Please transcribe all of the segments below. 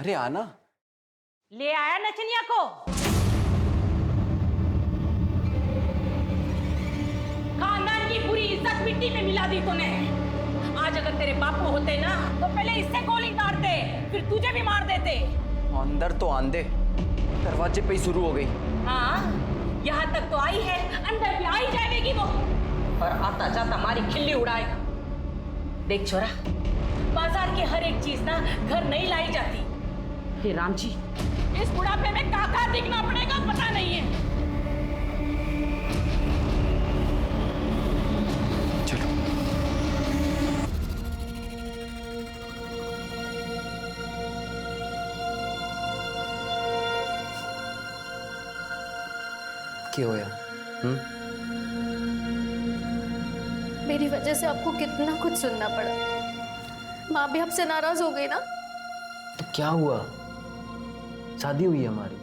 अरे आना। ले आया नचनिया को। खानदान की पूरी इज्जत मिट्टी में मिला दी तूने। आज अगर तेरे बापू होते ना तो पहले इससे गोली मारते, फिर तुझे भी मार देते। अंदर तो आंदे, दरवाजे पे ही शुरू हो गई। हाँ, यहाँ तक तो आई है, अंदर भी आई जाएगी वो, और आता जाता हमारी खिल्ली उड़ाएगा। देख छोरा, बाजार की हर एक चीज ना घर नहीं लाई जाती। हे राम जी, इस बुढ़ापे में काका दिखना पड़ेगा पता नहीं है। चलो। क्या होया? मेरी वजह से आपको कितना कुछ सुनना पड़ा। माँ भी आपसे नाराज हो गई ना। तो क्या हुआ? शादी हुई हमारी,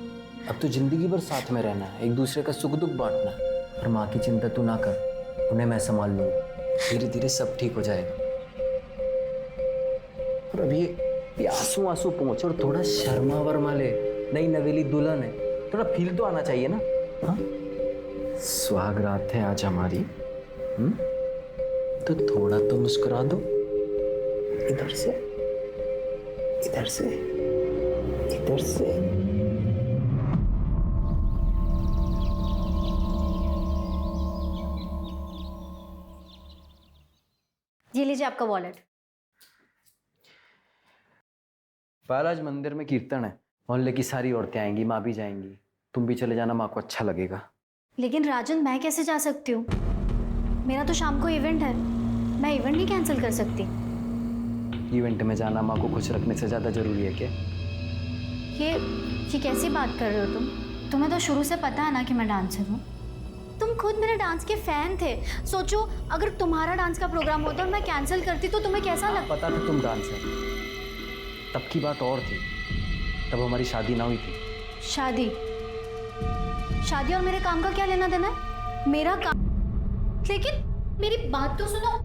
अब तो जिंदगी भर साथ में रहना है, एक दूसरे का सुख दुख बांटना है। और माँ की चिंता तू ना कर, उन्हें मैं संभाल लूंगा। धीरे धीरे सब ठीक हो जाएगा। और अब ये आंसू आंसू पहुंच और थोड़ा शर्मा वर्मा ले, नई नवेली दुल्हन है, थोड़ा फील तो आना चाहिए ना। हाँ, सुहागरात है आज हमारी, तो थोड़ा तो मुस्कुरा दो। इधर से, इधर से, इधर से। ये लीजिए आपका वॉलेट। पायल, आज मंदिर में कीर्तन है, मोहल्ले की सारी औरतें आएंगी, माँ भी जाएंगी, तुम भी चले जाना, माँ को अच्छा लगेगा। लेकिन राजन, मैं कैसे जा सकती हूँ? मेरा तो शाम को इवेंट है, मैं इवेंट नहीं कैंसिल कर सकती। इवेंट में जाना माँ को खुश रखने से ज्यादा जरूरी है क्या? ये कैसी बात कर रहे हो तुम? तुम्हें तो शुरू से पता है ना कि मैं डांसर हूँ। तुम खुद मेरे डांस के फैन थे। सोचो, अगर तुम्हारा डांस का प्रोग्राम होता और मैं कैंसिल करती तो तुम्हें कैसा लगता? पता था तुम डांसर, तब की बात और थी, तब हमारी शादी ना हुई थी। शादी शादी और मेरे काम का क्या लेना देना है? मेरा काम, लेकिन मेरी बात तो सुनो।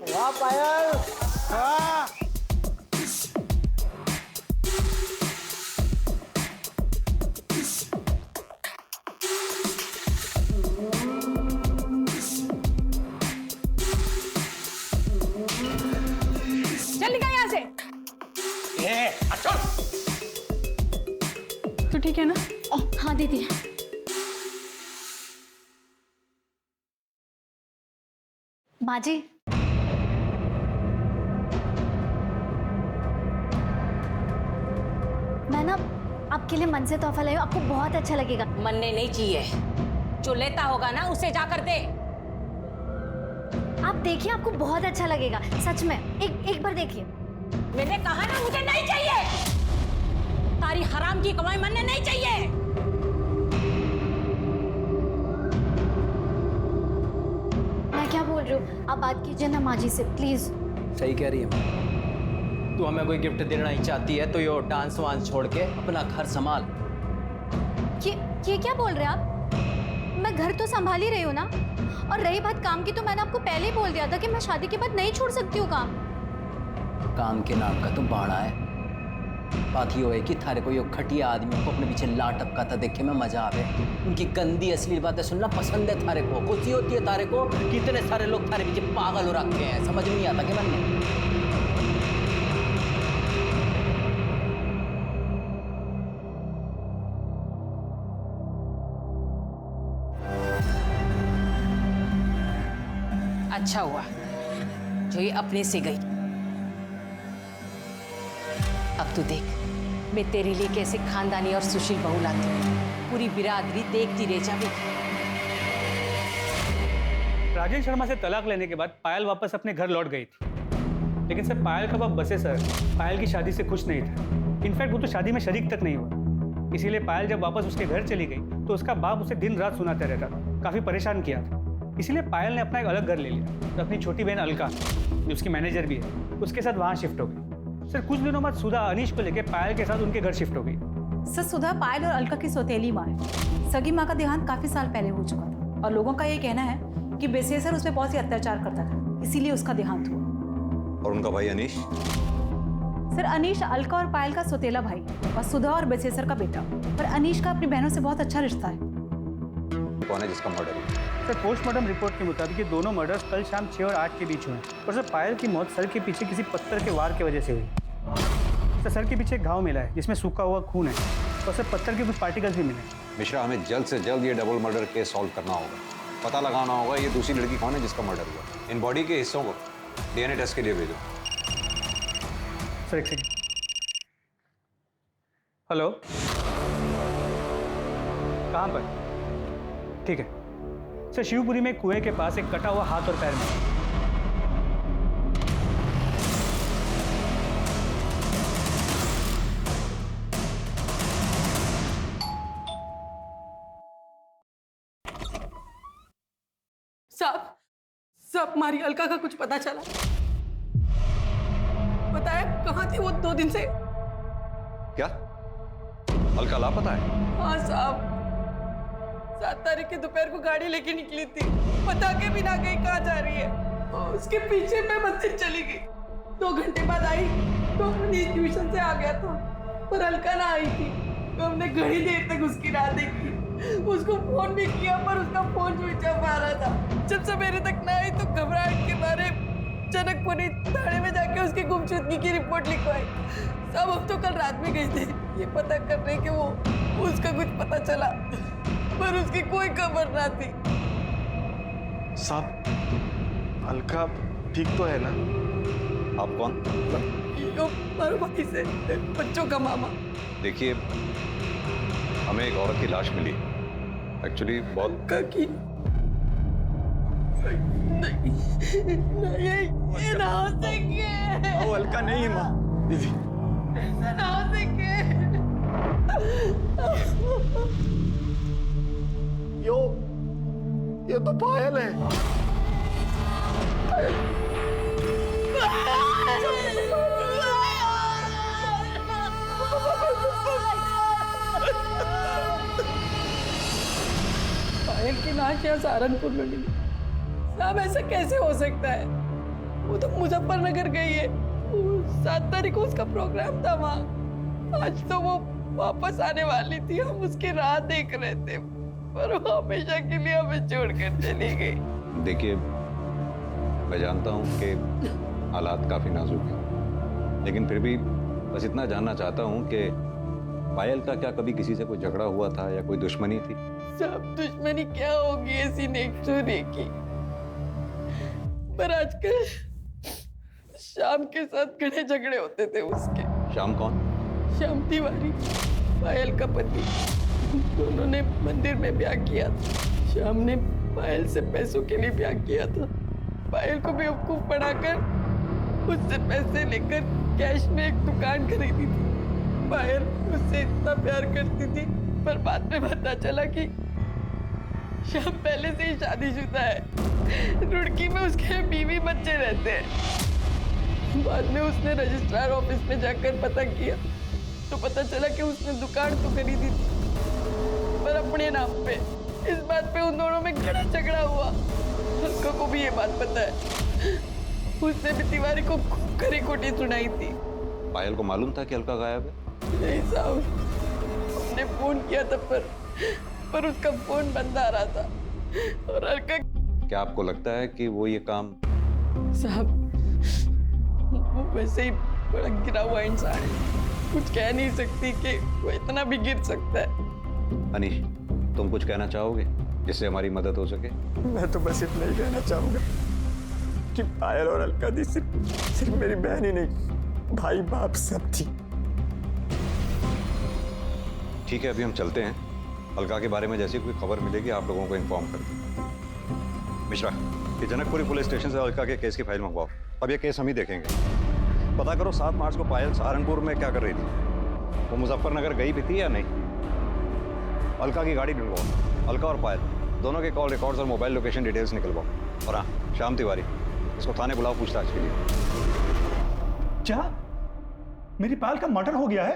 वाह पायल, वाह। चल निकल यहाँ से। अच्छा। तू ठीक है ना? हाँ दीदी। माँ जी, मैं ना आपके लिए मन से तोहफा लाई हूँ, आपको बहुत अच्छा लगेगा। मनने नहीं चाहिए, जो लेता होगा ना उसे जाकर दे। आप देखिए, आपको बहुत अच्छा लगेगा, सच में। एक बार देखिए। मैंने कहा ना मुझे नहीं चाहिए, तारी हराम की कमाई मनने नहीं चाहिए। मैं क्या बोल रही हूँ, आप बात कीजिए ना माँ जी से, प्लीज। सही कह रही है, तू हमें कोई गिफ्ट देना ही चाहती है तो ये डांस वांस छोड़ के अपना घर संभाल। ये क्या बोल रहे हैं आप? मैं घर तो संभाल ही रही हूँ ना। और रही बात काम की, तो मैंने आपको पहले ही बोल दिया था कि मैं शादी के बाद नहीं छोड़ सकती हूँ काम। काम के नाम का तो बाड़ा है। बात ये है कि थारे को ये खटिया आदमियों को अपने पीछे ला टपका था देखे में मजा आवे, उनकी गंदी असली बातें सुनना पसंद है थारे को। खुशी होती है थारे को, कितने सारे लोग थारे पीछे पागल हो रखे हैं, समझ नहीं आता कि मैंने। अच्छा हुआ जो ये अपने से गई। अब तू देख, मैं तेरे लिए कैसे खानदानी और सुशील बहू लाती हूँ, पूरी बिरादरी देखती रह जाएगी। राजेश शर्मा से तलाक लेने के बाद पायल वापस अपने घर लौट गई थी, लेकिन सर पायल का बाप बसे सर पायल की शादी से खुश नहीं था। इनफैक्ट वो तो शादी में शरीक तक नहीं हुआ। इसीलिए पायल जब वापस उसके घर चली गई तो उसका बाप उसे दिन रात सुनाते रहता था, काफी परेशान किया था। इसीलिए पायल ने अपना एक अलग घर ले लिया, तो अपनी छोटी बहन अलका, जो उसकी मैनेजर भी है, उसके साथ वहाँ शिफ्ट हो गई। सर कुछ दिनों बाद सुधा अनीश को लेकर पायल के साथ उनके घर शिफ्ट हो गई। सर सुधा पायल और अलका की सौतेली माँ है। सगी माँ का देहांत काफी साल पहले हो चुका था और लोगों का ये कहना है कि बेसेसर उस पर बहुत ही अत्याचार करता था, इसीलिए उसका देहांत हुआ। और उनका भाई अनीश? सर अनीश अलका और पायल का सौतेला भाई और सुधा और बेसेसर का बेटा। पर अनीश का अपनी बहनों से बहुत अच्छा रिश्ता है। कौन है जिसका मर्डर हुआ? सर पोस्टमार्टम रिपोर्ट के मुताबिक ये दोनों मर्डर्स कल शाम 6 और 8 के बीच हुए और सर पायल की मौत सर के पीछे किसी पत्थर के वार की वजह से हुई। सर के पीछे एक घाव मिला है जिसमें सूखा हुआ खून है और सर पत्थर के कुछ पार्टिकल्स भी मिले। मिश्रा, हमें जल्द से जल्द ये डबल मर्डर केस सॉल्व करना होगा। पता लगाना होगा ये दूसरी लड़की कौन है जिसका मर्डर हुआ। इन बॉडी के हिस्सों को DNA टेस्ट के लिए भेजो। सर एक सेकेंड। हेलो, कहाँ पर? ठीक है सर, शिवपुरी में कुएं के पास एक कटा हुआ हाथ और पैर में। साहब हमारी अलका का कुछ पता चला? बताया कहाँ थी वो 2 दिन से? क्या अलका लापता है? हाँ साहब, 7 तारीख की दोपहर को गाड़ी लेके निकली थी, बता के भी ना गई कहाँ जा रही है। और उसके पीछे मैं मंदिर चली गई। 2 घंटे बाद आई तो अनीश ट्यूशन से आ गया था, पर अलका ना आई थी तो हमने घड़ी देर तक उसकी राह देखी। उसको फोन भी किया पर उसका फोन स्विच ऑफ आ रहा था। जब सवेरे तक ना आई तो घबराहट के मारे जनकपुरी थाने में जाके उसकी गुमशुदगी की रिपोर्ट लिखवाई। सब हम तो कल रात में गए थे ये पता करने के वो उसका कुछ पता चला, पर उसकी कोई खबर ना थी। साहब अलका ठीक तो है ना? आप कौन? यो मारो भाई से बच्चों का मामा। देखिए, हमें एक औरत की लाश मिली, एक्चुअली बहुत की नहीं, ये ना हो सके। वो अलका नहीं माँ, दीदी ऐसा ना हो सके। ये तो पायल है। पायल की लाश यहाँ सहारनपुर में मिली। साहब ऐसा कैसे हो सकता है? वो तो मुजफ्फरनगर गई है। 7 तारीख को उसका प्रोग्राम था वहाँ। आज तो वो वापस आने वाली थी, हम उसकी राह देख रहे थे, पर वो हमेशा के लिए हमें छोड़कर चली गई। देखिए, मैं जानता हूँ कि हालात काफी नाजुक हैं, लेकिन फिर भी बस इतना जानना चाहता हूँ कि पायल का क्या कभी किसी से कोई झगड़ा हुआ था या कोई दुश्मनी थी? सब दुश्मनी क्या होगी ऐसी नेक्चुरी की, पर आजकल शाम के साथ घने झगड़े होते थे उसके। श्याम कौन? श्याम तिवारी, पायल का पति। दोनों ने मंदिर में ब्याह किया था। श्याम ने पायल से पैसों के लिए ब्याह किया था। पायल को बेवकूफ बनाकर उससे पैसे लेकर कैश में एक दुकान खरीदी थी। पायल उससे इतना प्यार करती थी, पर बाद में पता चला कि श्याम पहले से ही शादीशुदा है। रुड़की में उसके बीवी बच्चे रहते हैं। बाद में उसने रजिस्ट्रार ऑफिस में जाकर पता किया तो पता चला कि उसने दुकान तो खरीदी थी, पर अपने नाम पे। इस बात पे उन दोनों में घना झगड़ा हुआ। अलका को भी ये बात पता है। उसने भी तिवारी को खूब खरी खोटी सुनाई थी। पायल को मालूम था कि अलका गायब है? नहीं साहब, हमने फोन किया था पर उसका फोन बंद आ रहा था। और अलका, क्या आपको लगता है कि वो ये काम? साहब वो वैसे ही बड़ा गिरा हुआ इंसान है, कुछ कह नहीं सकती कि वो इतना भी गिर सकता है। अनीश, तुम कुछ कहना चाहोगे जिससे हमारी मदद हो सके? मैं तो बस इतना ही कहना चाहूंगा कि पायल और अलका दी सिर्फ मेरी बहन ही नहीं, भाई बाप सब थी। ठीक है, अभी हम चलते हैं। अलका के बारे में जैसी कोई खबर मिलेगी आप लोगों को इन्फॉर्म कर दें। मिश्रा, ये जनकपुरी पुलिस स्टेशन से अलका के केस की फाइल मंगवाओ। अब ये केस हम ही देखेंगे। पता करो 7 मार्च को पायल सहारनपुर में क्या कर रही थी, वो मुजफ्फरनगर गई भी थी या नहीं। अलका की गाड़ी ढूंढवाओ। अलका और पायल दोनों के कॉल रिकॉर्ड्स और मोबाइल लोकेशन डिटेल्स निकलवाओ। और हाँ, श्याम तिवारी, इसको थाने बुलाओ पूछताछ के लिए। क्या मेरी पायल का मर्डर हो गया है?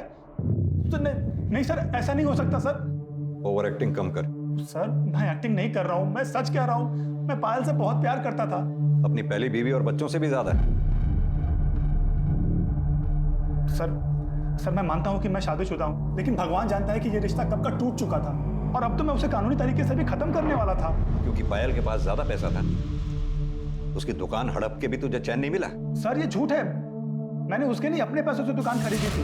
तो नहीं सर, ऐसा नहीं हो सकता सर। ओवर एक्टिंग कम कर। सर मैं एक्टिंग नहीं कर रहा हूँ, मैं सच कह रहा हूँ। मैं पायल से बहुत प्यार करता था। अपनी पहली बीवी और बच्चों से भी ज्यादा। सर मैं मानता हूँ कि मैं शादीशुदा हूँ, लेकिन भगवान जानता है कि ये रिश्ता कब का टूट चुका था, और अब तो मैं उसे कानूनी तरीके से भी खत्म करने वाला था। क्योंकि पायल के पास ज्यादा पैसा था। उसकी दुकान हड़प के भी तुझे चैन नहीं मिला। सर ये झूठ है, मैंने उसके नहीं अपने पैसों से दुकान खरीदी थी।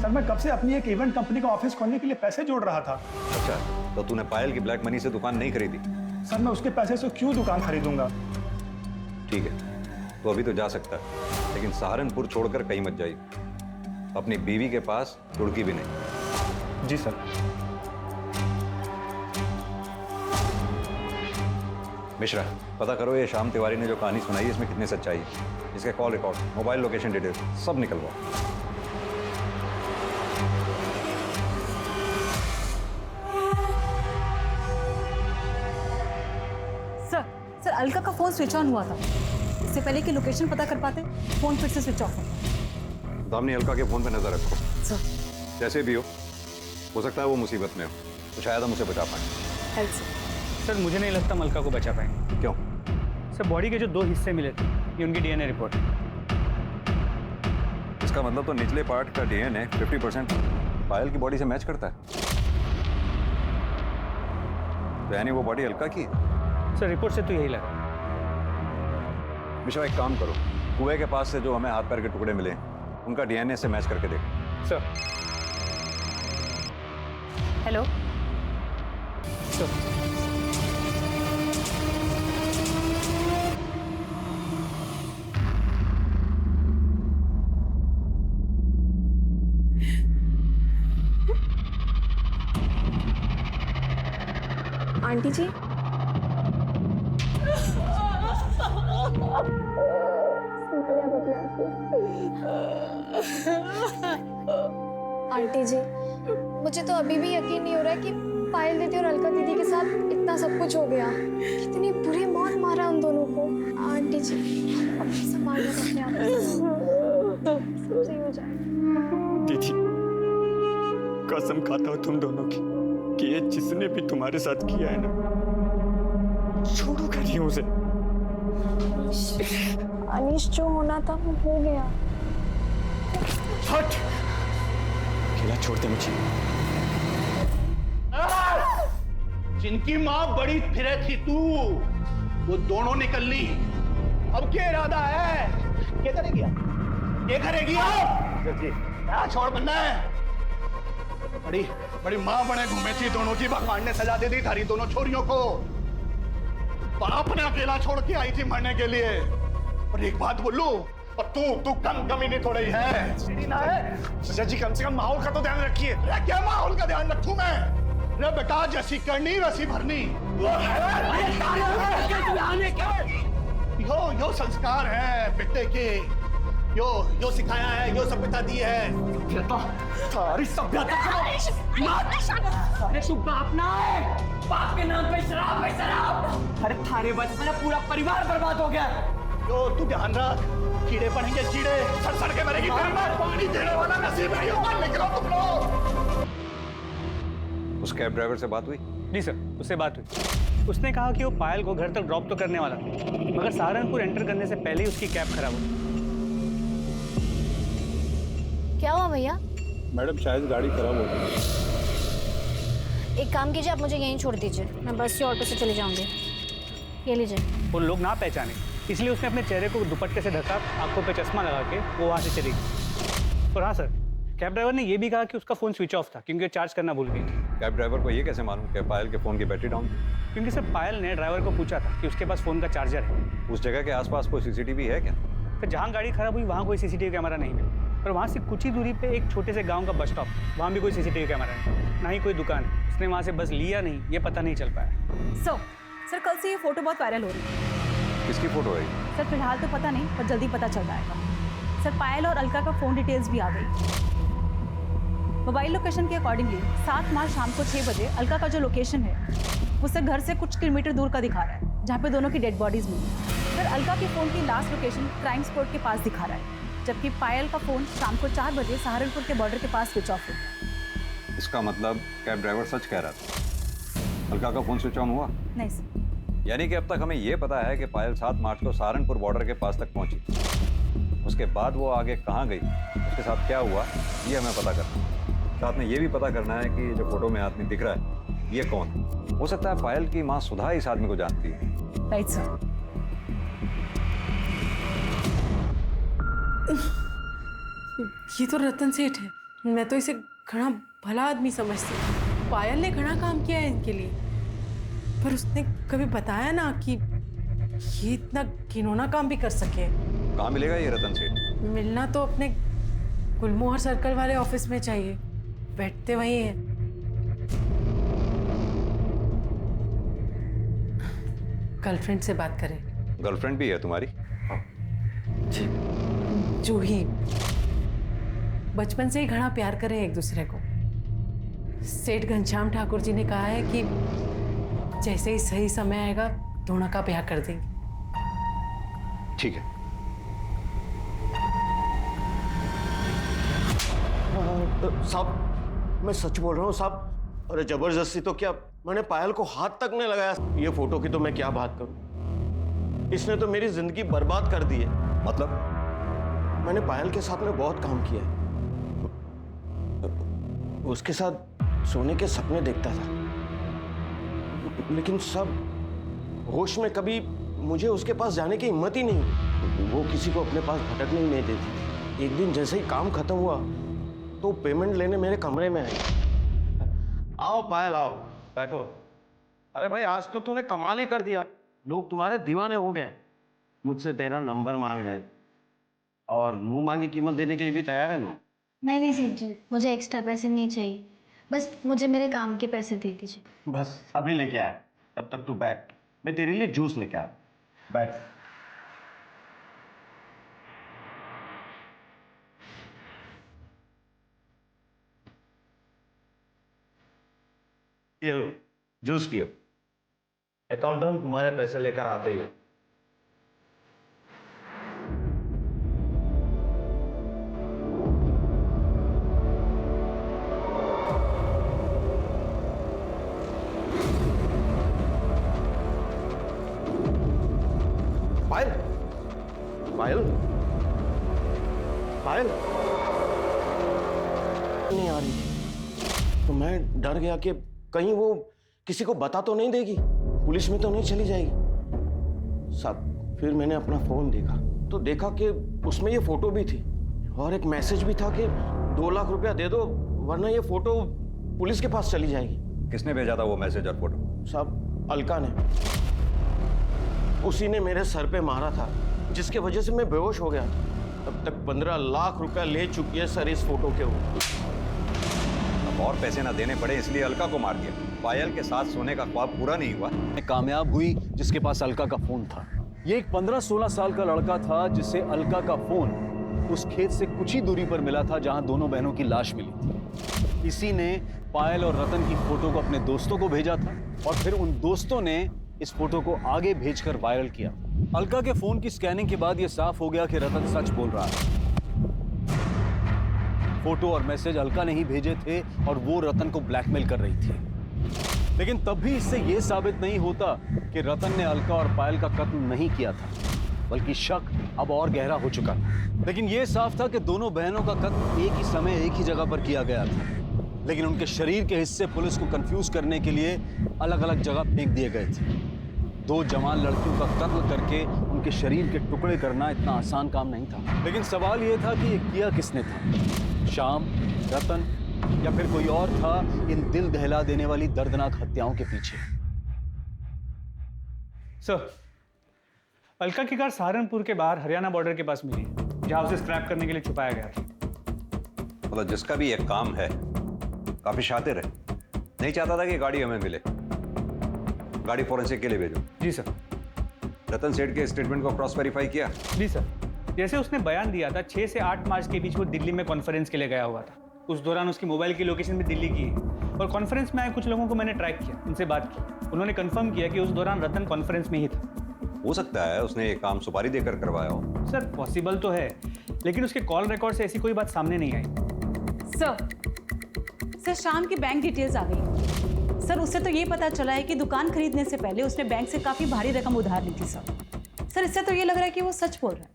सर मैं कब से अपनी एक इवेंट कंपनी का ऑफिस खोलने के लिए पैसे जोड़ रहा था। अच्छा, तो तूने पायल की ब्लैक मनी से दुकान नहीं खरीदी? सर मैं उसके पैसे से क्यों दुकान खरीदूंगा? ठीक है, तो अभी तो जा सकता है, लेकिन सहारनपुर छोड़कर कहीं मत जाइए। अपनी बीवी के पास तुड़की भी नहीं। जी सर। मिश्रा, पता करो ये श्याम तिवारी ने जो कहानी सुनाई है इसमें कितनी सच्चाई है। इसके call record, mobile location details सब निकलवाओ। सर अलका का फोन स्विच ऑन हुआ था। इससे पहले कि लोकेशन पता कर पाते, फोन फिर से स्विच ऑफ हुआ। दामिनी, अलका के फोन पे नजर रखो। सर जैसे भी हो सकता है वो मुसीबत में हो, तो शायद हम उसे बचा पाए। Help sir. सर मुझे नहीं लगता मलका को बचा पाएंगे। क्यों? सर बॉडी के जो 2 हिस्से मिले थे, ये उनकी डीएनए रिपोर्ट है। इसका मतलब तो निचले पार्ट का डीएनए 50% पायल की बॉडी से मैच करता है। तो यानी वो बॉडी अलका की है। सर रिपोर्ट से तो यही लगा। मिश्रा, एक काम करो, कुएं के पास से जो हमें हाथ पैर के टुकड़े मिले उनका डीएनए से मैच करके देखो। सर। Hello sir. आंटी जी, आंटी जी, मुझे तो अभी भी यकीन नहीं हो रहा है कि पायल दीदी और अलका दीदी के साथ इतना सब कुछ हो गया। कितनी बुरी मौत मारा उन दोनों को। आंटी जी अब संभालिए अपने आप को, सब सही हो जाएगा। दीदी, कसम खाता हूँ तुम दोनों की कि ये जिसने भी तुम्हारे साथ किया है ना, छोड़ूंगा नहीं उसे। अनीश, जो होना था वो हो गया। हट, अकेला छोड़ दे मुझे। जिनकी माँ बड़ी फिरे थी तू, वो दोनों निकल ली। अब क्या इरादा है? क्या करेगी? क्या करेगी आप? क्या छोड़ बनना है? बड़ी बड़ी माँ बने घूमे थी दोनों की, भगवान ने सजा दे दी थारी दोनों छोरियों को। बाप ने अकेला छोड़ के आई थी मरने के लिए। और एक बात बोलूं, और तू कमी नहीं थोड़ी है। सीढ़ी ना है सजा जी, कम से कम माहौल का तो ध्यान रखिए। क्या माहौल का ध्यान रखूं मैं? रे बेटा, जैसी करनी वैसी भरनी। यो संस्कार है बेटे के, यो सिखाया है, यो सभ्यता दी है। थारी सभ्यता अरे तू बाप ना है, बाप के नाम पे शराब है शराब। अरे थारे वजह से पूरा परिवार बर्बाद हो गया। यो तू ध्यान रख, कीड़े पड़ेंगे कीड़े, सड़ के मरेगी। पानी देने वाला नसीब है, यो निकलो तुम लोग। उस कैब ड्राइवर से बात हुई? जी सर, उससे बात हुई। उसने कहा कि वो पायल को घर तक ड्रॉप तो करने वाला था, मगर सहारनपुर एंटर करने से पहले ही उसकी कैब खराब हो गई। क्या हुआ भैया? मैडम शायद गाड़ी खराब हो गई। एक काम कीजिए, आप मुझे यहीं छोड़ दीजिए, मैं बस या ऑटो से चले जाऊंगी। ये लीजिए। वो लोग ना पहचाने, इसलिए उसने अपने चेहरे को दुपट्टे से ढका, आंखों पे चश्मा लगा के वो वहाँ से चली गई। और हाँ सर, कैब ड्राइवर ने ये भी कहा कि उसका फ़ोन स्विच ऑफ था क्योंकि वो चार्ज करना भूल गई थी। कैब ड्राइवर को ये कैसे मालूम कि पायल के फ़ोन की बैटरी डाउन थी? क्योंकि सर पायल ने ड्राइवर को पूछा था कि उसके पास फ़ोन का चार्जर है। उस जगह के आसपास कोई सीसीटीवी है क्या? फिर जहाँ गाड़ी खराब हुई वहाँ कोई सीसीटीवी कैमरा नहीं मिला, और वहाँ से कुछ ही दूरी पे एक छोटे से गांव का बस स्टॉप, वहाँ भी कोई सीसीटीवी कैमरा नहीं, ना ही कोई दुकान। उसने वहाँ से बस लिया नहीं, ये पता नहीं चल पाया। सर कल से ये फोटो बहुत वायरल हो रही है। किसकी फोटो है? सर फिलहाल तो पता नहीं, पर जल्दी पता चल जाएगा। सर पायल और अलका का फ़ोन डिटेल्स भी आ गई। मोबाइल लोकेशन के अकॉर्डिंगली 7 मार्च शाम को 6 बजे अलका का जो लोकेशन है उससे घर से कुछ किलोमीटर दूर का दिखा रहा है, जहाँ पे दोनों की डेड बॉडीज मिली। सर अलका के फ़ोन की लास्ट लोकेशन क्राइम स्पॉट के पास दिखा रहा है। जबकि पायल का फ़ोन शाम को 4 बजे सहारनपुर के बॉर्डर के पास स्विच ऑफ हो। इसका मतलब कैब ड्राइवर सच कह रहा था, अलका का फोन स्विच ऑन हुआ? नहीं सर। यानी कि अब तक हमें यह पता है कि पायल 7 मार्च को सहारनपुर बॉर्डर के पास तक पहुंची। उसके बाद वो आगे कहाँ गई, उसके साथ क्या हुआ, ये हमें पता करना है। साथ में ये भी पता करना है कि जो फोटो में आदमी दिख रहा है ये कौन है। हो सकता है पायल की माँ सुधा इस आदमी को जानती है। Right sir. ये तो रतन सेठ है। मैं तो इसे घना भला आदमी समझती हूँ। पायल ने घना काम किया है इनके लिए, पर उसने कभी बताया ना कि ये इतना घिनौना काम भी कर सके। कहाँ मिलेगा ये रतन सेठ? मिलना तो अपने गुलमोहर सर्कल वाले ऑफिस में चाहिए, बैठते वहीं हैं। गर्लफ्रेंड से बात करें। गर्लफ्रेंड भी है तुम्हारी? जूही, बचपन से ही घना प्यार करें एक दूसरे को। सेठ घनश्याम ठाकुर जी ने कहा है कि जैसे ही सही समय आएगा दोनों का ब्याह कर देंगे। ठीक है। साहब, मैं सच बोल रहा हूँ साहब। अरे जबरदस्ती तो क्या, मैंने पायल को हाथ तक नहीं लगाया। ये फोटो की तो मैं क्या बात करूं, इसने तो मेरी जिंदगी बर्बाद कर दी है। मतलब? मैंने पायल के साथ में बहुत काम किया है। उसके साथ सोने के सपने देखता था, लेकिन सब होश में कभी मुझे उसके पास जाने की हिम्मत ही नहीं। वो किसी को अपने पास भटकने ही नहीं देती। एक दिन जैसे ही काम खत्म हुआ तो पेमेंट लेने मेरे कमरे में आई। आओ पायल, आओ बैठो। अरे भाई, आज तो तूने कमाल ही कर दिया। लोग तुम्हारे दीवाने हो गए। मुझसे तेरा नंबर मांग रहे और मुंह मांगी कीमत देने के लिए भी तैयार है ना? नहीं सेठ जी, मुझे एक्स्ट्रा पैसे नहीं चाहिए, बस मुझे मेरे काम के पैसे दे दीजिए। बस अभी लेके आया, तब तक तू बैठ। मैं तेरे लिए जूस लेके आया, बैठ। ये लो, जूस पियो। अकाउंटेंट तुम्हारे पैसे लेकर आते ही हो। पायल, पायल, पायल नहीं आ रही थी, तो मैं डर गया कि कहीं वो किसी को बता तो नहीं देगी, पुलिस में तो नहीं चली जाएगी। साहब, फिर मैंने अपना फोन देखा तो देखा कि उसमें ये फोटो भी थी और एक मैसेज भी था कि 2 लाख रुपया दे दो वरना ये फोटो पुलिस के पास चली जाएगी। किसने भेजा था वो मैसेज और फोटो? साहब, अलका ने। उसी ने मेरे सर पे मारा था, जिसके वजह से मैं बेहोश हो गया था। अब तक 15 लाख रुपया ले चुकी है सर इस फोटो के ऊपर। और पैसे ना देने पड़े इसलिए अलका को मार दिया। पायल के साथ सोने का ख्वाब पूरा नहीं हुआ। कामयाब हुई जिसके पास अलका का फोन था। ये एक 15-16 साल का लड़का था जिसे अलका का फोन उस खेत से कुछ ही दूरी पर मिला था जहां दोनों बहनों की लाश मिली थी। इसी ने पायल और रतन की फोटो को अपने दोस्तों को भेजा था और फिर उन दोस्तों ने इस फोटो को आगे भेजकर वायरल किया। अलका के फोन की स्कैनिंग के बाद यह साफ हो गया कि रतन सच बोल रहा है। फोटो और मैसेज अलका ने ही भेजे थे और वो रतन को ब्लैकमेल कर रही थी। लेकिन तब भी इससे यह साबित नहीं होता कि रतन ने अलका और पायल का कत्ल नहीं किया था, बल्कि शक अब और गहरा हो चुका। लेकिन यह साफ था कि दोनों बहनों का कत्ल एक ही समय एक ही जगह पर किया गया था, लेकिन उनके शरीर के हिस्से पुलिस को कंफ्यूज करने के लिए अलग अलग जगह फेंक दिए गए थे। 2 जवान लड़कियों का कत्ल करके उनके शरीर के टुकड़े करना इतना आसान काम नहीं था। लेकिन सवाल यह था कि ये किया किसने था? श्याम, रतन या फिर कोई और था इन दिल दहला देने वाली दर्दनाक हत्याओं के पीछे? सर, अलका की कार सहारनपुर के बाहर हरियाणा बॉर्डर के पास मिली, जहां उसे स्क्रैप करने के लिए छुपाया गया था। मतलब जिसका भी एक काम है, काफी शातिर है, नहीं चाहता था कि गाड़ी हमें मिले। गाड़ी फोरेंसिक के लिए भेजो। जी सर। रतन सेठ के स्टेटमेंट को क्रॉस वेरीफाई किया? जी सर। जैसे उसने बयान दिया था 6 से 8 मार्च के बीच वो दिल्ली में कॉन्फ्रेंस के लिए गया हुआ था। उस दौरान उसकी मोबाइल की लोकेशन भी दिल्ली की है और कॉन्फ्रेंस में आए कुछ लोगों को मैंने ट्रैक किया, उनसे बात की। उन्होंने कंफर्म किया कि उस दौरान रतन कॉन्फ्रेंस में ही था। हो सकता है उसने ये काम सुपारी देकर करवाया हो। सर पॉसिबल तो है, लेकिन उसके कॉल रिकॉर्ड से ऐसी कोई बात सामने नहीं आई। सर शाम की बैंक डिटेल्स आ गई। सर उससे तो ये पता चला है कि दुकान खरीदने से पहले उसने बैंक से काफ़ी भारी रकम उधार ली थी सर इससे तो ये लग रहा है कि वो सच बोल रहा है।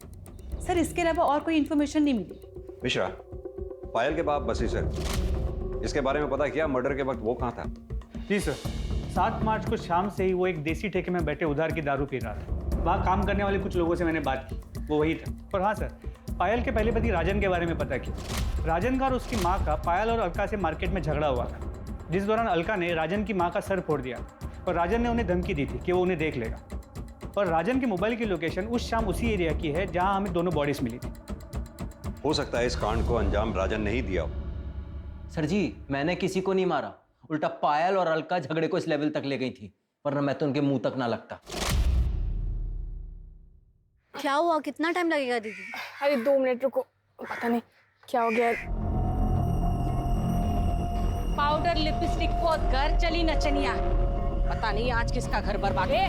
सर इसके अलावा और कोई इन्फॉर्मेशन नहीं मिली। मिश्रा, पायल के बाप बसी सर, इसके बारे में पता किया मर्डर के वक्त वो कहाँ था? जी सर, 7 मार्च को शाम से ही वो एक देसी ठेके में बैठे उधार की दारू पी रहा था। वहाँ काम करने वाले कुछ लोगों से मैंने बात की, वो वही था। और हाँ सर, पायल के पहले पति राजन के बारे में पता किया। राजन का और उसकी माँ का पायल और अलका से मार्केट में झगड़ा हुआ था, जिस दौरान अलका ने राजन की माँ का सर फोड़ दिया और राजन ने उन्हें धमकी दी थी कि वो उन्हें देख लेगा। और राजन के मोबाइल की लोकेशन उस शाम उसी एरिया की है जहाँ हमें दोनों बॉडीज मिली थी। हो सकता है इस कांड को अंजाम राजन ने ही दिया हो। सर जी, मैंने किसी को नहीं मारा, उल्टा पायल और अलका झगड़े को इस लेवल तक ले गई थी, वरना मैं तो उनके मुंह तक ना लगता। क्या हुआ? कितना टाइम लगेगा दीदी? अरे 2 मिनट रुको, पता नहीं क्या हो गया। पाउडर लिपस्टिक को घर चली नचनिया, पता नहीं आज किसका घर बर्बाद है।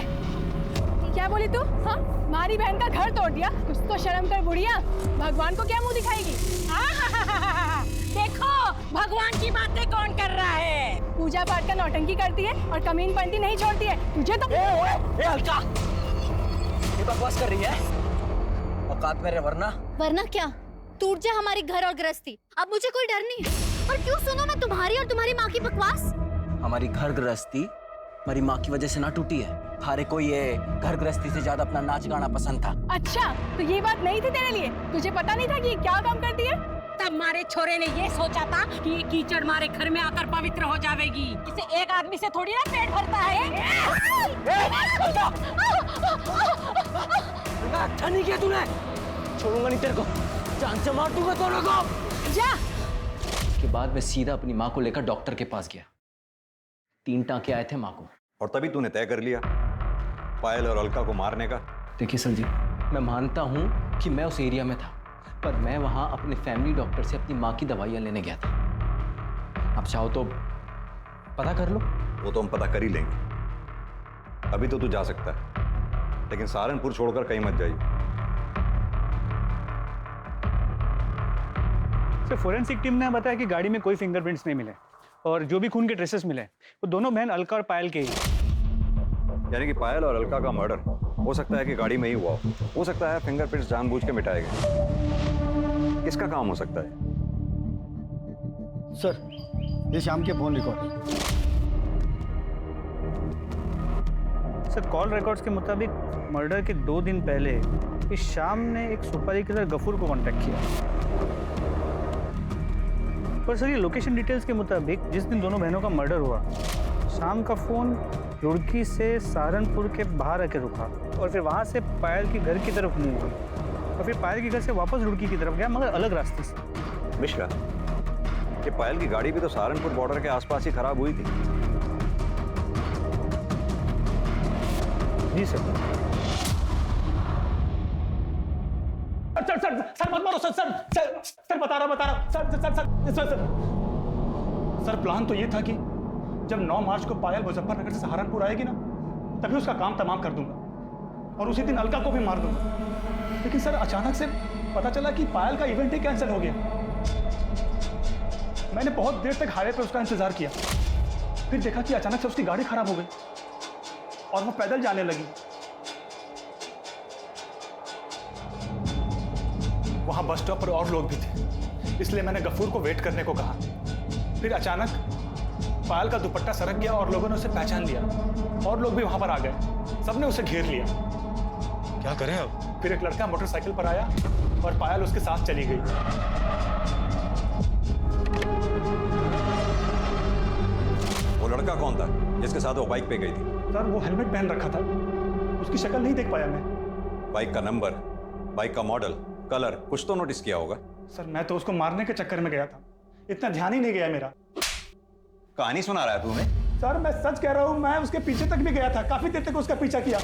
क्या बोली तू? हाँ, हमारी बहन का घर तोड़ दिया? कुछ तो शर्म कर बुढ़िया, भगवान को क्या मुंह दिखाएगी? देखो भगवान की बातें कौन कर रहा है। पूजा पाठ का नौटंकी करती है और कमीन पंती नहीं छोड़ती है। तुझे तो अलका, ये बकवास कर रही है? औकात में रहे वरना क्या? टूट जा हमारी घर और गृहस्थी, अब मुझे कोई डर नहीं है। और क्यों सुनो मैं तुम्हारी और तुम्हारी माँ की बकवास? हमारी घर गृहस्थी हमारी माँ की वजह से ना टूटी है। थारे को ये घर गृहस्थी से ज्यादा अपना नाच गाना पसंद था। अच्छा, तो ये बात नहीं थी तेरे लिए? तुझे पता नहीं था कि ये क्या काम करती है? तब हमारे छोरे ने ये सोचा था कि ये कीचड़ हमारे घर में आकर पवित्र हो जाएगी। इसे एक आदमी से थोड़ी ना पेट भरता है। अच्छा नहीं किया तूने, छोड़ूंगा नहीं तेरे को, जान से मार दूंगा दोनों को। जा। उसके बाद मैं सीधा अपनी माँ को लेकर डॉक्टर के पास गया। 3 टांके आए थे माँ को। और तभी तूने तय कर लिया पायल और अलका को मारने का? देखिए सर जी, मैं मानता हूँ कि मैं उस एरिया में था, पर मैं वहाँ अपने फैमिली डॉक्टर से अपनी माँ की दवाइयाँ लेने गया था। आप चाहो तो पता कर लो। वो तो हम पता कर ही लेंगे। अभी तो तू जा सकता है, लेकिन सहारनपुर छोड़कर कहीं मत जाइए। सर, फोरेंसिक टीम ने बताया कि गाड़ी में कोई फिंगरप्रिंट्स नहीं मिले और जो भी खून के ट्रेसेस मिले वो दोनों बहन अलका और पायल के ही। यानी कि पायल और अलका का मर्डर हो सकता है कि गाड़ी में ही हुआ हो सकता है फिंगरप्रिंट्स जानबूझ के मिटाए गए। किसका काम हो सकता है? सर, ये शाम के phone recording. Sir, call records के मुताबिक मर्डर के 2 दिन पहले इस शाम ने एक सुपारी के साथ गफूर को कांटेक्ट किया। पर सर, ये लोकेशन डिटेल्स के मुताबिक जिस दिन दोनों बहनों का मर्डर हुआ, शाम का फोन रुड़की से सहारनपुर के बाहर आके रुका और फिर वहाँ से पायल के घर की तरफ मूव हुई और फिर पायल के घर से वापस रुड़की की तरफ गया, मगर अलग रास्ते से। मिश्रा, ये पायल की गाड़ी भी तो सहारनपुर बॉर्डर के आसपास ही खराब हुई थी। जी सर। सर सर सर मत मारो सर सर सर सर बता रहा sir sir sir sir sir plan तो ये था कि जब 9 मार्च को पायल मुजफ्फरनगर से सहारनपुर आएगी ना, तभी उसका काम तमाम कर दूंगा और उसी दिन अलका को भी मार दूंगा। लेकिन सर अचानक से पता चला कि पायल का इवेंट ही कैंसिल हो गया। मैंने बहुत देर तक हाईवे पर उसका इंतजार किया, फिर देखा कि अचानक से उसकी गाड़ी खराब हो गई और वो पैदल जाने लगी। वहां बस स्टॉप पर और लोग भी थे, इसलिए मैंने गफूर को वेट करने को कहा। फिर अचानक पायल का दुपट्टा सरक गया और लोगों ने उसे पहचान लिया और लोग भी वहां पर आ गए। सबने उसे घेर लिया। क्या करें अब? फिर एक लड़का मोटरसाइकिल पर आया और पायल उसके साथ चली गई। वो लड़का कौन था जिसके साथ वो बाइक पे गई थी? सर, वो हेलमेट पहन रखा था, उसकी शक्ल नहीं देख पाया मैं। बाइक का नंबर, बाइक का मॉडल, कलर कुछ तो नोटिस किया होगा। सर, मैं तो उसको मारने के चक्कर में गया था, इतना ध्यान ही नहीं गया मेरा। कहानी सुना रहा है तू हमें? सर, मैं सच कह रहा हूं, मैं उसके पीछे तक भी गया था, काफी देर तक उसका पीछा किया।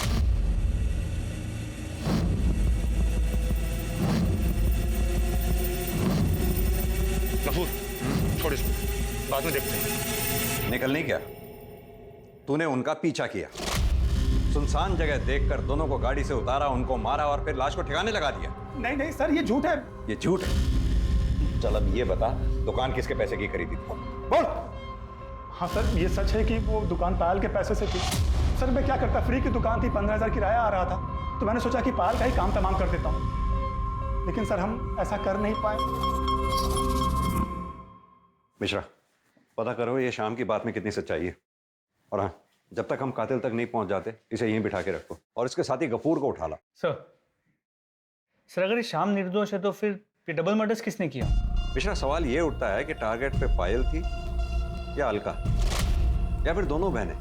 गफूर, छोड़ इसको, बाद में देखते हैं। निकल नहीं क्या? तूने उनका पीछा किया, सुनसान जगह देखकर दोनों को गाड़ी से उतारा, उनको मारा और फिर लाश को ठिकाने लगा दिया। नहीं नहीं सर, ये झूठ है। ये झूठ है? चल अब ये बता, दुकान किसके पैसे की खरीदी थी? बोल। हाँ सर, ये सच है कि वो दुकान पायल के पैसे से थी। सर मैं क्या करता, फ्री की दुकान थी, 15,000 किराया आ रहा था, तो मैंने सोचा कि पायल का ही काम तमाम कर देता हूँ, लेकिन सर हम ऐसा कर नहीं पाए। मिश्रा, पता करो ये शाम की बात में कितनी सच्चाई है। और हाँ, जब तक हम कातिल तक नहीं पहुंच जाते, इसे यहीं बिठा के रखो और इसके साथ ही गफूर को उठा ला। सर अगर ये शाम निर्दोष है तो फिर डबल मर्डर्स किसने किया? मिश्रा, सवाल ये उठता है कि टारगेट पे पायल थी या अलका, या फिर दोनों बहनें,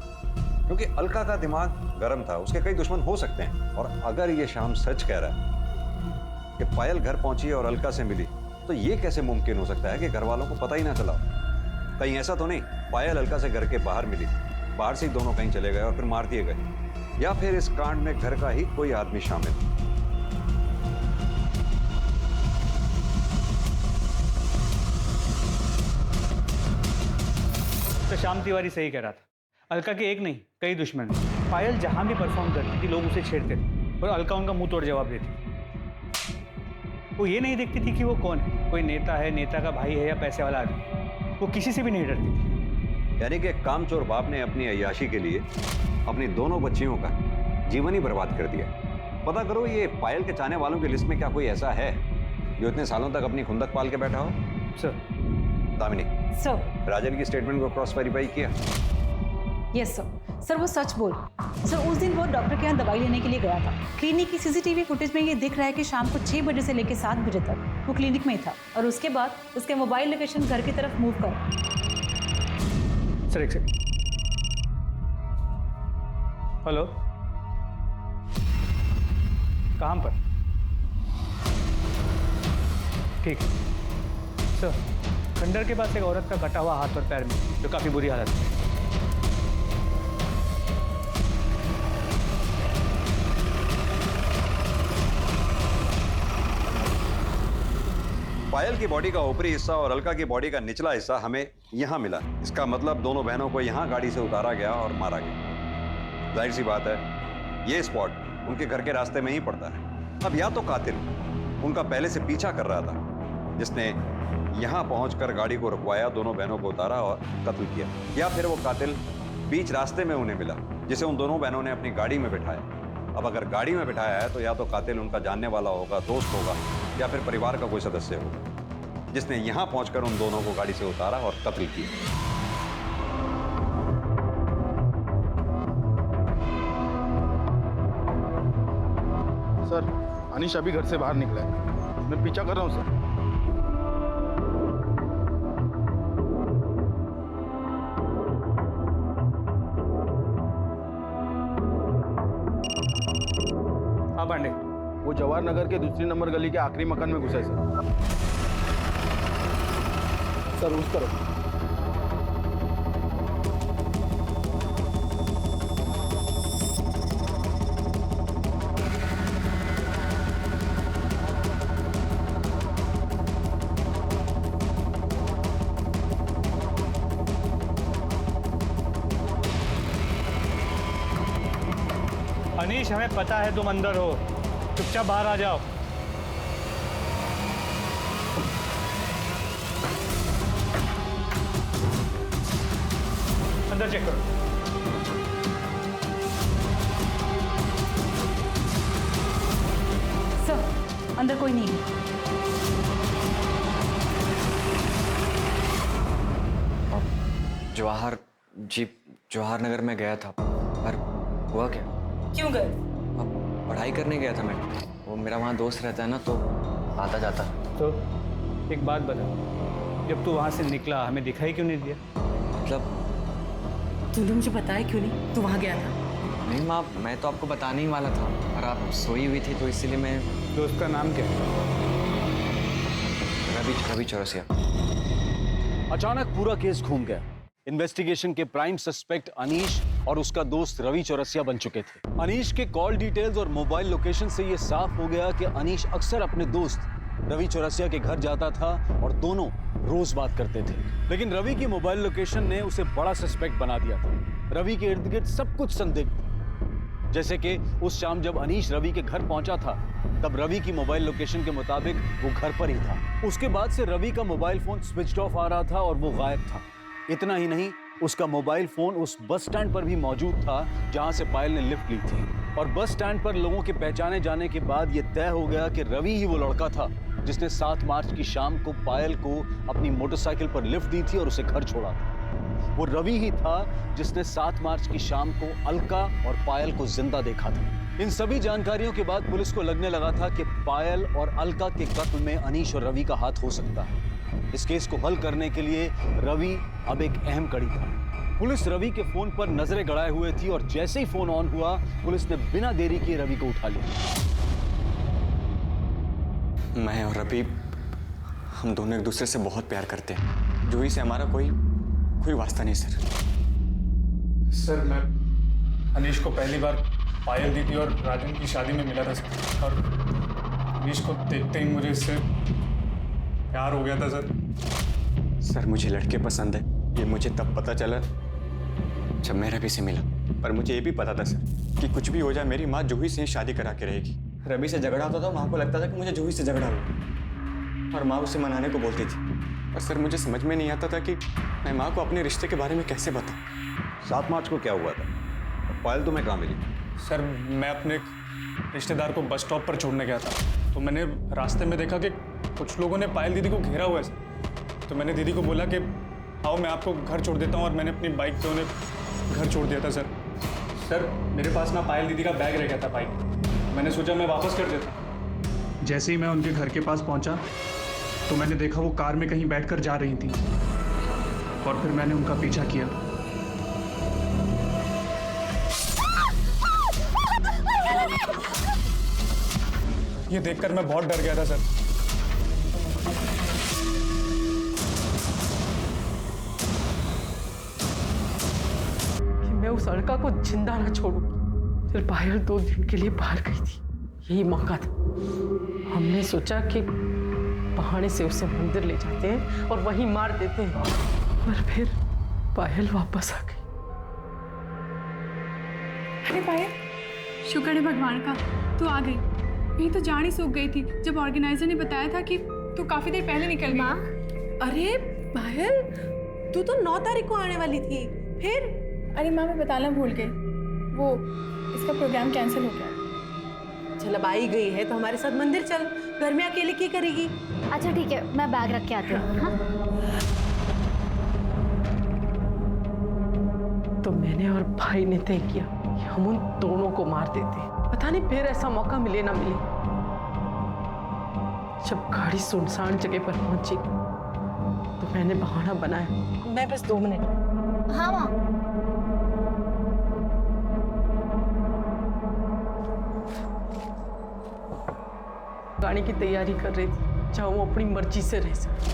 क्योंकि अलका का दिमाग गर्म था, उसके कई दुश्मन हो सकते हैं। और अगर ये शाम सच कह रहा है कि पायल घर पहुंची और अलका से मिली, तो ये कैसे मुमकिन हो सकता है कि घर वालों को पता ही ना चला? कहीं ऐसा तो नहीं पायल अलका से घर के बाहर मिली, बाहर से ही दोनों कहीं चले गए और फिर मार दिए गए, या फिर इस कांड में घर का ही कोई आदमी शामिल? तो श्याम तिवारी सही कह रहा था, अलका के एक नहीं कई दुश्मन हैं। पायल जहां भी परफॉर्म करती थी लोग उसे छेड़ते थे और अलका उनका मुंह तोड़ जवाब देती थी। वो ये नहीं देखती थी कि वो कौन है, कोई नेता है, नेता का भाई है या पैसे वाला आदमी, वो किसी से भी नहीं डरती थी। यानी कि कामचोर बाप ने अपनी अय्याशी के लिए अपनी दोनों बच्चियों का जीवन ही बर्बाद कर दिया। पता करो ये पायल के चाहने वालों की लिस्ट में क्या कोई ऐसा है जो इतने सालों तक अपनी खुंदक पाल के बैठा हो? सर। दामिनी सर, राजन की स्टेटमेंट को क्रॉस वेरीफाई किया? Yes sir. सर वो सच बोल। सर उस दिन वो डॉक्टर के यहाँ दवाई लेने के लिए गया था। क्लिनिक की सीसीटीवी फुटेज में ये दिख रहा है कि शाम को 6 बजे से लेकर 7 बजे तक वो क्लिनिक में ही था और उसके बाद उसके मोबाइल लोकेशन घर की तरफ मूव कर। सर एक सेकंड। हेलो, कहाँ पर? ठीक है सर। खंडर के पास एक औरत का कटा हुआ हाथ और पैर में, जो काफी बुरी हालत में। पायल की बॉडी का ऊपरी हिस्सा और अलका की बॉडी का निचला हिस्सा हमें यहाँ मिला। इसका मतलब दोनों बहनों को यहाँ गाड़ी से उतारा गया और मारा गया। जाहिर सी बात है ये स्पॉट उनके घर के रास्ते में ही पड़ता है। अब या तो कातिल उनका पहले से पीछा कर रहा था, जिसने यहाँ पहुंचकर गाड़ी को रुकवाया, दोनों बहनों को उतारा और कत्ल किया, या फिर वो कातिल बीच रास्ते में उन्हें मिला, जिसे उन दोनों बहनों ने अपनी गाड़ी में बिठाया। अब अगर गाड़ी में बिठाया है तो या तो कातिल उनका जानने वाला होगा, दोस्त होगा, या फिर परिवार का कोई सदस्य होगा, जिसने यहाँ पहुंचकर उन दोनों को गाड़ी से उतारा और कत्ल किया। सर, अनीश अभी घर से बाहर निकला है, मैं पीछा कर रहा हूँ सर। हाँ पांडे, वो जवाहर नगर के दूसरी नंबर गली के आखिरी मकान में घुसा है सर उस तरफ। अनीश, हमें पता है तुम अंदर हो, चुपचाप बाहर आ जाओ। अंदर चेक करो। सर अंदर कोई नहीं है। जवाहर नगर में गया था, पर हुआ क्या? क्यों गए? पढ़ाई करने गया था मैं। वो मेरा वहाँ दोस्त रहता है ना, तो आता जाता। तो एक बात बता, जब तू वहाँ से निकला हमें दिखाई क्यों नहीं दिया? मतलब तूने मुझे बताया क्यों नहीं तू वहाँ गया था? नहीं माँ, मैं तो आपको बताने ही वाला था, पर आप सोई हुई थी तो इसीलिए मैं। दोस्त का नाम क्या है? रवि चौरसिया। अचानक पूरा केस घूम गया। इन्वेस्टिगेशन के प्राइम सस्पेक्ट अनीश और उसका दोस्त रवि चौरसिया बन चुके थे। अनीश के कॉल डिटेल्स और मोबाइल लोकेशन से यह साफ हो गया कि अनीश अक्सर अपने दोस्त रवि चौरसिया के घर जाता था और दोनों रोज बात करते थे। लेकिन रवि की मोबाइल लोकेशन ने उसे बड़ा सस्पेक्ट बना दिया था। रवि के इर्द गिर्द सब कुछ संदिग्ध, जैसे कि उस शाम जब अनीश रवि के घर पहुंचा था तब रवि की मोबाइल लोकेशन के मुताबिक वो घर पर ही था। उसके बाद से रवि का मोबाइल फोन स्विच ऑफ आ रहा था और वो गायब था। इतना ही नहीं, उसका मोबाइल फोन उस बस स्टैंड पर भी मौजूद था जहां से पायल ने लिफ्ट ली थी। और बस स्टैंड पर लोगों के पहचाने जाने के बाद यह तय हो गया कि रवि ही वो लड़का था जिसने 7 मार्च की शाम को पायल को अपनी मोटरसाइकिल पर लिफ्ट दी थी और उसे घर छोड़ा था। वो रवि ही था जिसने 7 मार्च की शाम को अलका और पायल को जिंदा देखा था। इन सभी जानकारियों के बाद पुलिस को लगने लगा था कि पायल और अलका के कत्ल में अनीश और रवि का हाथ हो सकता है। इस केस को हल करने के लिए रवि अब एक अहम कड़ी था। पुलिस रवि के फोन पर नजरें गड़ाए हुए थी और जैसे ही फोन ऑन हुआ, पुलिस ने बिना देरी किए रवि को उठा लिया। मैं और रवि, हम दोनों एक दूसरे से बहुत प्यार करते हैं। जूही से हमारा कोई वास्ता नहीं सर। सर मैं अनीश को पहली बार पायल दीदी और राजन की शादी में मिला था सर, और अनीश को देखते ही मुझे इससे प्यार हो गया था सर। सर मुझे लड़के पसंद है, ये मुझे तब पता चला जब मैं रवि से मिला। पर मुझे ये भी पता था सर कि कुछ भी हो जाए मेरी माँ जूही से शादी करा के रहेगी। रवि से झगड़ा होता था, माँ को लगता था कि मुझे जूही से झगड़ा हुआ और माँ उसे मनाने को बोलती थी। और सर मुझे समझ में नहीं आता था कि मैं माँ को अपने रिश्ते के बारे में कैसे बताऊँ। 7 मार्च को क्या हुआ था? पायल तुम्हें कहाँ मिली? सर मैं अपने एक रिश्तेदार को बस स्टॉप पर छोड़ने गया था, तो मैंने रास्ते में देखा कि कुछ लोगों ने पायल दीदी को घेरा हुआ है। तो मैंने दीदी को बोला कि आओ मैं आपको घर छोड़ देता हूँ, और मैंने अपनी बाइक पे उन्हें घर छोड़ दिया था सर। सर मेरे पास ना पायल दीदी का बैग रह गया था बाइक, मैंने सोचा मैं वापस कर देता। जैसे ही मैं उनके घर के पास पहुँचा तो मैंने देखा वो कार में कहीं बैठकर जा रही थी, और फिर मैंने उनका पीछा किया। ये देखकर मैं बहुत डर गया था सर। कि मैं उस लड़का को जिंदा ना छोड़ूं। फिर पायल 2 दिन के लिए बाहर गई थी, यही मौका था। हमने सोचा कि बहाने से उसे मंदिर ले जाते हैं और वहीं मार देते हैं, पर फिर पायल वापस आ गई। अरे पायल, शुक्र है भगवान का तू आ गई। नहीं तो जान ही सूख गई थी जब ऑर्गेनाइजर ने बताया था कि तू काफी देर पहले निकल गई। अरे पायल, तू तो 9 तारीख को आने वाली थी, फिर? अरे माँ मैं बताना भूल गई, वो इसका प्रोग्राम कैंसिल हो गया। चल अब आई गई है तो हमारे साथ मंदिर चल, घर में अकेले क्या करेगी? अच्छा ठीक है, मैं बैग रख के आती हूँ। हाँ? तो मैंने और भाई ने तय किया कि हम उन दोनों को मार देते। पता नहीं फिर ऐसा मौका मिले ना मिले। जब गाड़ी सुनसान जगह पर पहुंची तो मैंने बहाना बनाया, मैं बस 2 मिनट। हाँ माँ। गाड़ी की तैयारी कर रही थी जहाँ वो अपनी मर्जी से रह सके।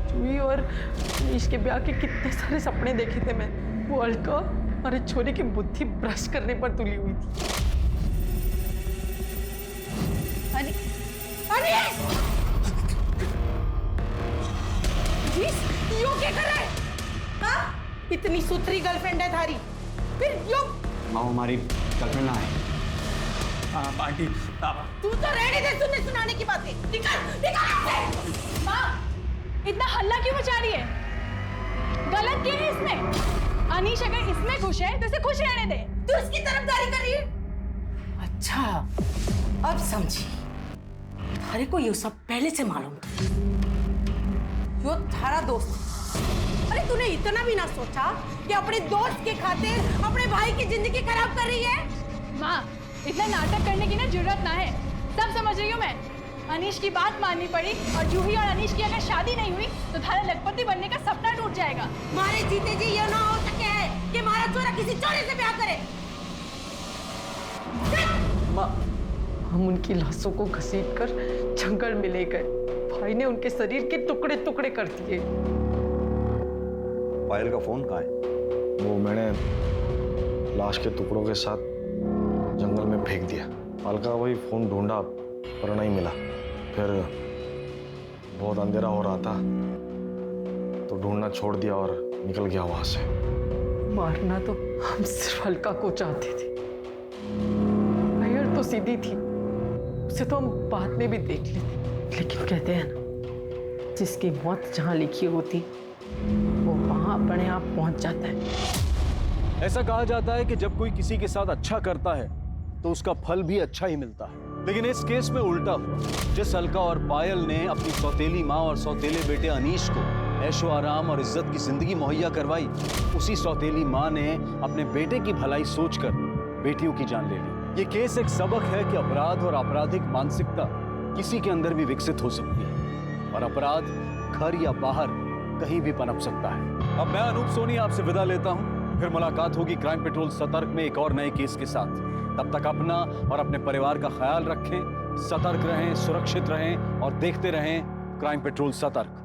जूही और अनीश के ब्याह के कितने सारे सपने देखे थे मैं। वो अलका और एक छोरी की बुद्धि भ्रष्ट करने पर तुली हुई थी। यो क्या कर रहा है? हाँ? इतनी सुथरी गर्लफ्रेंड है थारी, फिर यो? माँ हमारी गर्लफ्रेंड ना है। आंटी आप तू तो रहने दे सुनने सुनाने की बातें। निकल निकल से। माँ इतना हल्ला क्यों मचा रही है? गलत क्या है इसमें? अनीश अगर इसमें खुश है तो इसे खुश रहने दे। तू इसकी तरफदारी कर रही है? अच्छा अब समझी। थारे को ये सब पहले से मालूम था। यो थारा दोस्त। अरे तूने इतना भी ना सोचा कि अपने दोस्त के खातिर अपने भाई की जिंदगी खराब कर रही है? माँ इतना नाटक करने की ना जरूरत ना है, सब समझ रही हूँ मैं। अनीश की बात माननी पड़ी और जूही और अनीश की अगर शादी नहीं हुई तो थारा लखपति बनने का सपना टूट जाएगा। मारे जीते जी ये ना हो सके है कि हमारा चोरा किसी चोरे से ब्याह करे। माँ, हम उनकी लाशों को घसीटकर जंगल में ले गए। भाई ने उनके शरीर के टुकड़े टुकड़े कर दिए। पायल का फोन कहाँ है? वो मैंने लाश के टुकड़ों के साथ जंगल में फेंक दिया। अलका वही फोन ढूंढा पर नहीं मिला। फिर बहुत अंधेरा हो रहा था तो ढूंढना छोड़ दिया और निकल गया वहां से। मारना तो हम सिर्फ अलका को चाहते थे। पायल तो सीधी थी, उसे तो हम बाद में भी देख लेते, लेकिन कहते हैं ना, जिसकी मौत जहाँ लिखी होती वो वहां अपने आप पहुंच जाता है। ऐसा कहा जाता है कि जब कोई किसी के साथ अच्छा करता है तो उसका फल भी अच्छा ही मिलता है, लेकिन इस केस में उल्टा हुआ। जिस अलका और पायल ने अपनी सौतेली माँ और सौतेले बेटे अनीश को ऐशो आराम और इज्जत की जिंदगी मुहैया करवाई, उसी सौतेली माँ ने अपने बेटे की भलाई सोचकर बेटियों की जान ले ली। ये केस एक सबक है कि अपराध और आपराधिक मानसिकता किसी के अंदर भी विकसित हो सकती है और अपराध घर या बाहर कहीं भी पनप सकता है। अब मैं अनूप सोनी आपसे विदा लेता हूं, फिर मुलाकात होगी क्राइम पेट्रोल सतर्क में एक और नए केस के साथ। तब तक अपना और अपने परिवार का ख्याल रखें, सतर्क रहें, सुरक्षित रहें और देखते रहें क्राइम पेट्रोल सतर्क।